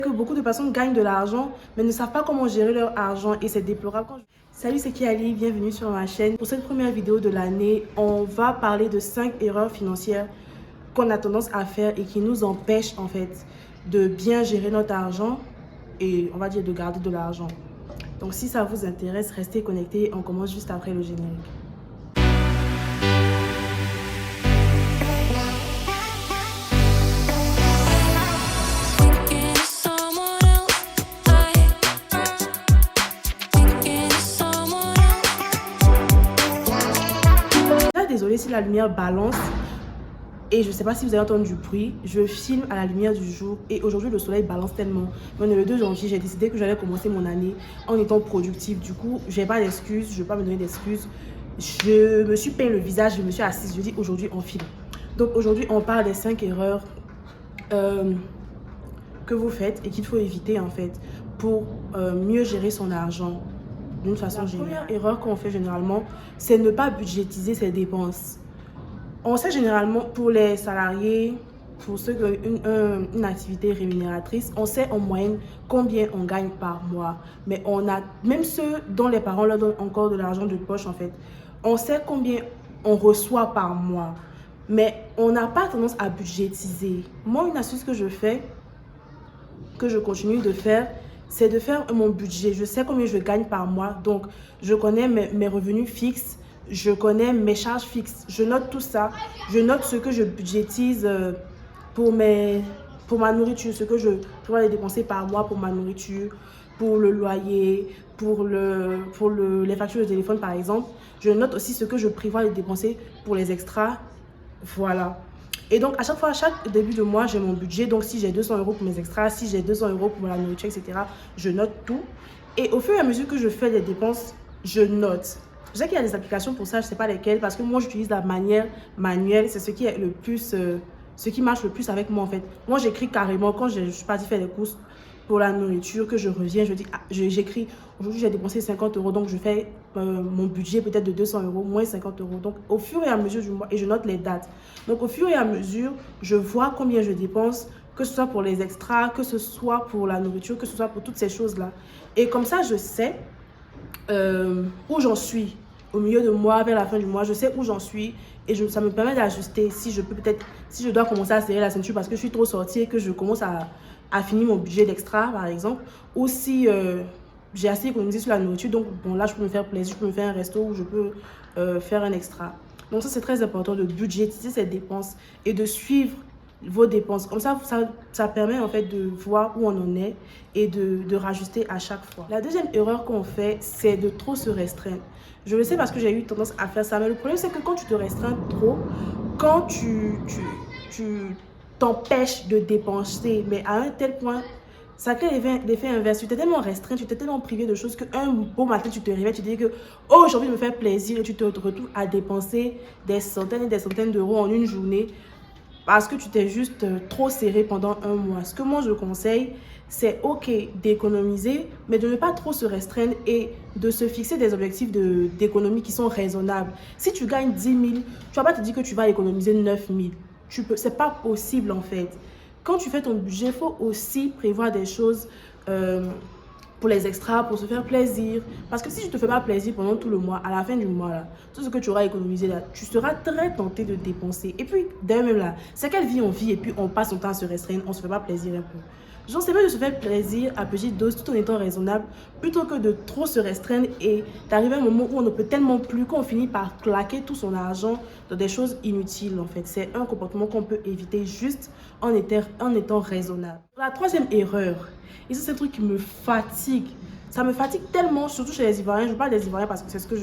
Que beaucoup de personnes gagnent de l'argent mais ne savent pas comment gérer leur argent et c'est déplorable. Salut, c'est Kiali, bienvenue sur ma chaîne. Pour cette première vidéo de l'année, on va parler de 5 erreurs financières qu'on a tendance à faire et qui nous empêchent en fait de bien gérer notre argent et on va dire de garder de l'argent. Donc si ça vous intéresse, restez connectés, on commence juste après le générique. Désolée si la lumière balance et je ne sais pas si vous avez entendu du bruit. Je filme à la lumière du jour et aujourd'hui le soleil balance tellement. On est le 2 janvier, j'ai décidé que j'allais commencer mon année en étant productive. Du coup, j'ai pas d'excuses, je ne vais pas me donner d'excuses. Je me suis peint le visage, je me suis assise, je dis aujourd'hui on filme. Donc aujourd'hui on parle des 5 erreurs que vous faites et qu'il faut éviter en fait pour mieux gérer son argent. D'une façon générale. La première erreur qu'on fait généralement, c'est ne pas budgétiser ses dépenses. On sait généralement pour les salariés, pour ceux qui ont une activité rémunératrice, on sait en moyenne combien on gagne par mois. Mais on a, même ceux dont les parents leur donnent encore de l'argent de poche en fait, on sait combien on reçoit par mois. Mais on n'a pas tendance à budgétiser. Moi, une astuce que je fais, que je continue de faire, c'est de faire mon budget. Je sais combien je gagne par mois. Donc, je connais mes revenus fixes. Je connais mes charges fixes. Je note tout ça. Je note ce que je budgétise pour ma nourriture. Ce que je dois dépenser par mois pour ma nourriture, pour le loyer, pour les factures de téléphone par exemple. Je note aussi ce que je prévois de dépenser pour les extras. Voilà. Et donc, à chaque fois, à chaque début de mois, j'ai mon budget. Donc, si j'ai 200 € pour mes extras, si j'ai 200 € pour la nourriture, etc., je note tout. Et au fur et à mesure que je fais des dépenses, je note. Je sais qu'il y a des applications pour ça, je ne sais pas lesquelles, parce que moi, j'utilise la manière manuelle. C'est ce qui est le plus, ce qui marche le plus avec moi, en fait. Moi, j'écris carrément quand je suis partie faire des courses pour la nourriture, que je reviens, je dis, ah, j'écris, aujourd'hui, j'ai dépensé 50 €, donc je fais mon budget peut-être de 200 €, moins 50 €. Donc, au fur et à mesure du mois, et je note les dates. Donc, au fur et à mesure, je vois combien je dépense, que ce soit pour les extras, que ce soit pour la nourriture, que ce soit pour toutes ces choses-là. Et comme ça, je sais où j'en suis. Au milieu de mois, vers la fin du mois, je sais où j'en suis. Et ça me permet d'ajuster si je peux peut-être, si je dois commencer à serrer la ceinture parce que je suis trop sortie et que je commence à finir mon budget d'extra, par exemple. Ou si j'ai assez économisé sur la nourriture, donc bon, là, je peux me faire plaisir, je peux me faire un resto ou je peux faire un extra. Donc ça, c'est très important de budgétiser ses dépenses et de suivre vos dépenses. Comme ça permet en fait de voir où on en est et de rajuster à chaque fois. La deuxième erreur qu'on fait, c'est de trop se restreindre. Je le sais parce que j'ai eu tendance à faire ça, mais le problème c'est que quand tu te restreins trop, quand tu t'empêches de dépenser, mais à un tel point, ça crée l'effet inverse. Tu t'es tellement restreint, tu t'es tellement privé de choses qu'un beau matin, tu te réveilles, tu te dis que oh, j'ai envie de me faire plaisir et tu te retrouves à dépenser des centaines et des centaines d'euros en une journée parce que tu t'es juste trop serré pendant un mois. Ce que moi je conseille, c'est ok d'économiser, mais de ne pas trop se restreindre et de se fixer des objectifs d'économie qui sont raisonnables. Si tu gagnes 10 000, tu ne vas pas te dire que tu vas économiser 9 000. Ce n'est pas possible en fait. Quand tu fais ton budget, il faut aussi prévoir des choses pour les extras, pour se faire plaisir. Parce que si tu ne te fais pas plaisir pendant tout le mois, à la fin du mois, là, tout ce que tu auras économisé, là, tu seras très tenté de dépenser. Et puis, d'ailleurs même là, c'est quelle vie on vit et puis on passe son temps à se restreindre, on ne se fait pas plaisir un peu. Genre, c'est mieux de se faire plaisir à petite dose tout en étant raisonnable plutôt que de trop se restreindre et d'arriver à un moment où on ne peut tellement plus qu'on finit par claquer tout son argent dans des choses inutiles en fait. C'est un comportement qu'on peut éviter juste en étant raisonnable. La troisième erreur, et ça c'est un truc qui me fatigue. Ça me fatigue tellement, surtout chez les Ivoiriens. Je parle des Ivoiriens parce que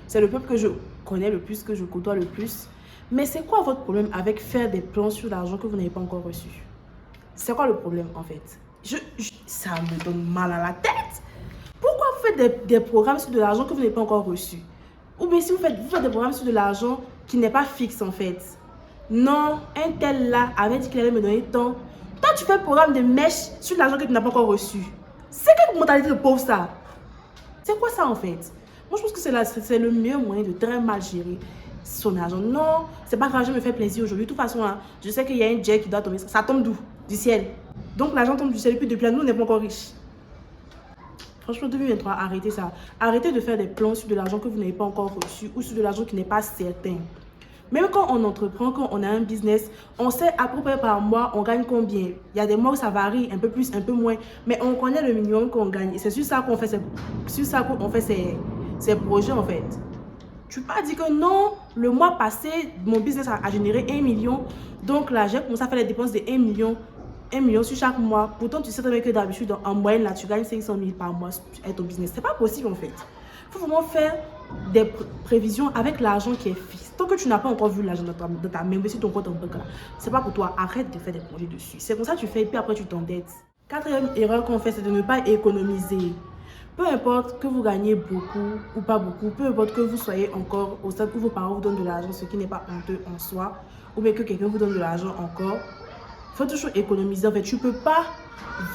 c'est le peuple que je connais le plus, que je côtoie le plus. Mais c'est quoi votre problème avec faire des plans sur l'argent que vous n'avez pas encore reçu? C'est quoi le problème en fait? Ça me donne mal à la tête. Pourquoi vous faites des programmes sur de l'argent que vous n'avez pas encore reçu? Ou bien si vous faites des programmes sur de l'argent qui n'est pas fixe en fait. Non, un tel là avait dit qu'il allait me donner tant. Toi tu fais un programme de mèche sur l'argent que tu n'as pas encore reçu. C'est quelle mentalité de pauvre ça? C'est quoi ça en fait? Moi je pense que c'est le meilleur moyen de très mal gérer son argent. Non, c'est pas grave, je me fais plaisir aujourd'hui. De toute façon, hein, je sais qu'il y a un jet qui doit tomber. Ça tombe d'où? Du ciel. Donc l'argent tombe du ciel et puis depuis là, nous, on n'est pas encore riches. Franchement, 2023, arrêtez ça. Arrêtez de faire des plans sur de l'argent que vous n'avez pas encore reçu ou sur de l'argent qui n'est pas certain. Même quand on entreprend, quand on a un business, on sait à peu près par mois, on gagne combien. Il y a des mois où ça varie, un peu plus, un peu moins. Mais on connaît le minimum qu'on gagne. Et c'est sur ça qu'on fait, ces projets, en fait. Tu peux pas dire que non, le mois passé, mon business a généré 1 million. Donc là, j'ai commencé à faire les dépenses de 1 million. 1 million sur chaque mois. Pourtant, tu sais très bien que d'habitude, en moyenne, là, tu gagnes 500 000 par mois avec ton business. C'est pas possible, en fait. Il faut vraiment faire des prévisions avec l'argent qui est fixe. Tant que tu n'as pas encore vu l'argent dans ta main, sur ton compte en banque, c'est pas pour toi. Arrête de faire des projets dessus. C'est comme ça que tu fais et puis après, tu t'endettes. Quatrième erreur qu'on fait, c'est de ne pas économiser. Peu importe que vous gagnez beaucoup ou pas beaucoup, peu importe que vous soyez encore au stade où vos parents vous donnent de l'argent, ce qui n'est pas honteux en soi, ou bien que quelqu'un vous donne de l'argent encore, il faut toujours économiser. En fait, tu ne peux pas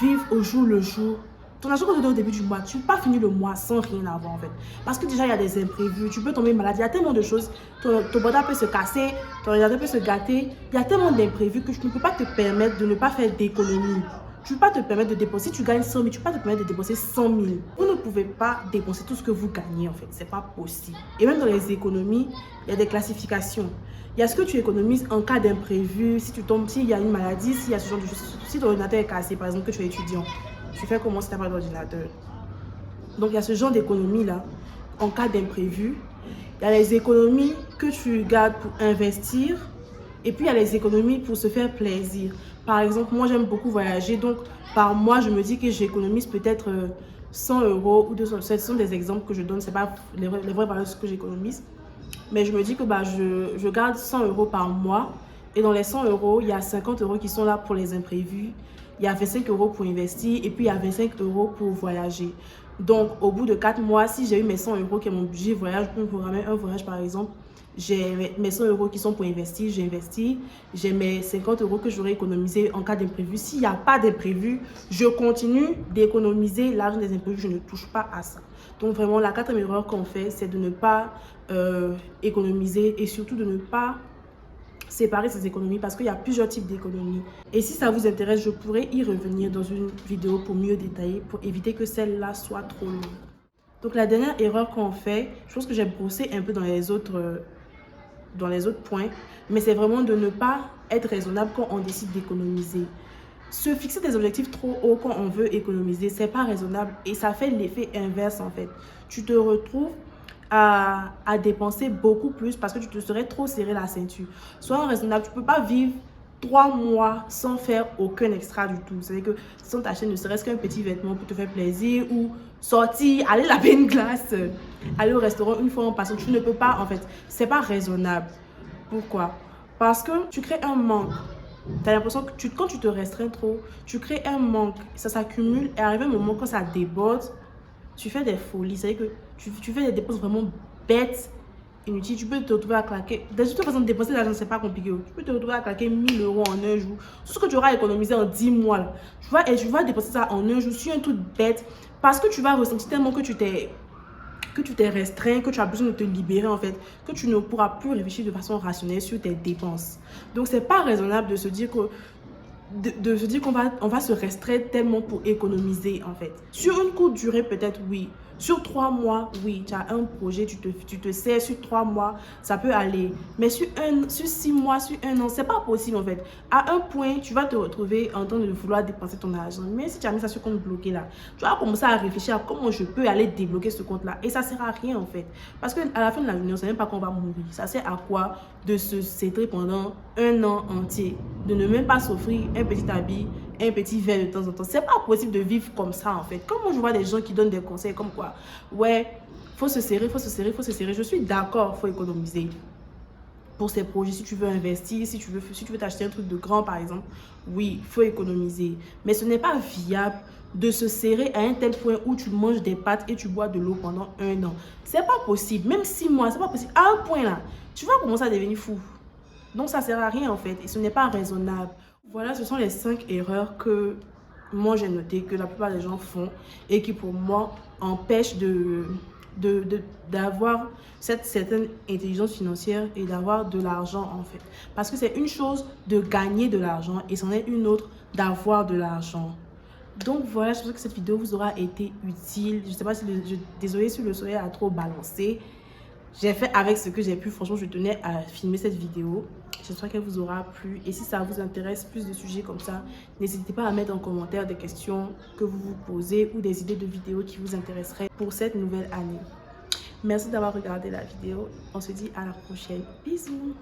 vivre au jour le jour. Ton argent qu'on te donne au début du mois, tu ne peux pas finir le mois sans rien avoir en fait. Parce que déjà, il y a des imprévus, tu peux tomber malade, il y a tellement de choses. Ton portable peut se casser, ton ordinateur peut se gâter. Il y a tellement d'imprévus que tu ne peux pas te permettre de ne pas faire d'économie. Tu ne peux pas te permettre de dépenser, si tu gagnes 100 000, tu ne peux pas te permettre de dépenser 100 000. Vous ne pouvez pas dépenser tout ce que vous gagnez en fait, ce n'est pas possible. Et même dans les économies, il y a des classifications. Il y a ce que tu économises en cas d'imprévu, si tu tombes, s'il y a une maladie, s'il y a ce genre de choses, si ton ordinateur est cassé, par exemple que tu es étudiant, tu fais comment si tu n'as pas d'ordinateur. Donc il y a ce genre d'économie là, en cas d'imprévu. Il y a les économies que tu gardes pour investir. Et puis, il y a les économies pour se faire plaisir. Par exemple, moi, j'aime beaucoup voyager. Donc, par mois, je me dis que j'économise peut-être 100 € ou 200. Ce sont des exemples que je donne. Ce n'est pas les vraies valeurs que j'économise. Mais je me dis que je garde 100 € par mois. Et dans les 100 €, il y a 50 € qui sont là pour les imprévus. Il y a 25 € pour investir. Et puis, il y a 25 € pour voyager. Donc, au bout de 4 mois, si j'ai eu mes 100 € qui est mon budget voyage, je peux me programmer un voyage, par exemple. J'ai mes 100 € qui sont pour investir, j'ai investi. J'ai mes 50 € que j'aurais économisé en cas d'imprévu. S'il n'y a pas d'imprévu, je continue d'économiser l'argent des imprévus. Je ne touche pas à ça. Donc vraiment, la quatrième erreur qu'on fait, c'est de ne pas économiser et surtout de ne pas séparer ses économies parce qu'il y a plusieurs types d'économies. Et si ça vous intéresse, je pourrais y revenir dans une vidéo pour mieux détailler, pour éviter que celle-là soit trop longue. Donc la dernière erreur qu'on fait, je pense que j'ai brossé un peu dans les autres points, mais c'est vraiment de ne pas être raisonnable quand on décide d'économiser. Se fixer des objectifs trop hauts quand on veut économiser, c'est pas raisonnable et ça fait l'effet inverse en fait. Tu te retrouves à dépenser beaucoup plus parce que tu te serais trop serré la ceinture. Sois raisonnable, tu peux pas vivre 3 mois sans faire aucun extra du tout. C'est-à-dire que sans t'acheter ne serait-ce qu'un petit vêtement pour te faire plaisir ou sortir, aller laver une glace, aller au restaurant une fois en passant. Tu ne peux pas, en fait. C'est pas raisonnable. Pourquoi? Parce que tu crées un manque. Tu as l'impression que quand tu te restreins trop, tu crées un manque. Ça s'accumule et arrivé un moment quand ça déborde, tu fais des folies. C'est-à-dire que tu fais des dépenses vraiment bêtes, inutile. Tu peux te retrouver à claquer. De toute façon, dépenser de l'argent, c'est pas compliqué. Tu peux te retrouver à claquer 1 000 € en un jour. Tout ce que tu auras économisé en 10 mois. Là. Tu vas dépenser ça en un jour sur un truc bête. Parce que tu vas ressentir tellement que tu t'es restreint, que tu as besoin de te libérer en fait, que tu ne pourras plus réfléchir de façon rationnelle sur tes dépenses. Donc, c'est pas raisonnable de se dire que qu'on va se restreindre tellement pour économiser en fait. Sur une courte durée peut-être oui. Sur 3 mois, oui, tu as un projet, tu te sais, sur 3 mois, ça peut aller. Mais sur 6 mois, sur 1 an, c'est pas possible en fait. À un point, tu vas te retrouver en train de vouloir dépenser ton argent. Mais si tu as mis ça sur compte bloqué là, tu vas commencer à réfléchir à comment je peux aller débloquer ce compte là. Et ça sert à rien en fait. Parce qu'à la fin de la journée, on ne sait même pas qu'on va mourir. Ça sert à quoi de se céder pendant 1 an entier, de ne même pas s'offrir un petit habit, un petit verre de temps en temps. C'est pas possible de vivre comme ça en fait. Comme moi je vois des gens qui donnent des conseils comme quoi, ouais, faut se serrer, faut se serrer, faut se serrer. Je suis d'accord, faut économiser pour ces projets. Si tu veux investir, si tu veux t'acheter un truc de grand par exemple, oui, faut économiser. Mais ce n'est pas viable de se serrer à un tel point où tu manges des pâtes et tu bois de l'eau pendant 1 an. C'est pas possible. Même 6 mois, c'est pas possible. À un point là, tu vas commencer à devenir fou. Donc ça sert à rien en fait et ce n'est pas raisonnable. Voilà, ce sont les 5 erreurs que moi j'ai notées, que la plupart des gens font et qui pour moi empêchent d'avoir cette certaine intelligence financière et d'avoir de l'argent en fait. Parce que c'est une chose de gagner de l'argent et c'en est une autre d'avoir de l'argent. Donc voilà, j'espère que cette vidéo vous aura été utile. Je ne sais pas si désolée si le soleil a trop balancé. J'ai fait avec ce que j'ai pu. Franchement, je tenais à filmer cette vidéo. J'espère qu'elle vous aura plu. Et si ça vous intéresse, plus de sujets comme ça, n'hésitez pas à mettre en commentaire des questions que vous vous posez ou des idées de vidéos qui vous intéresseraient pour cette nouvelle année. Merci d'avoir regardé la vidéo. On se dit à la prochaine. Bisous.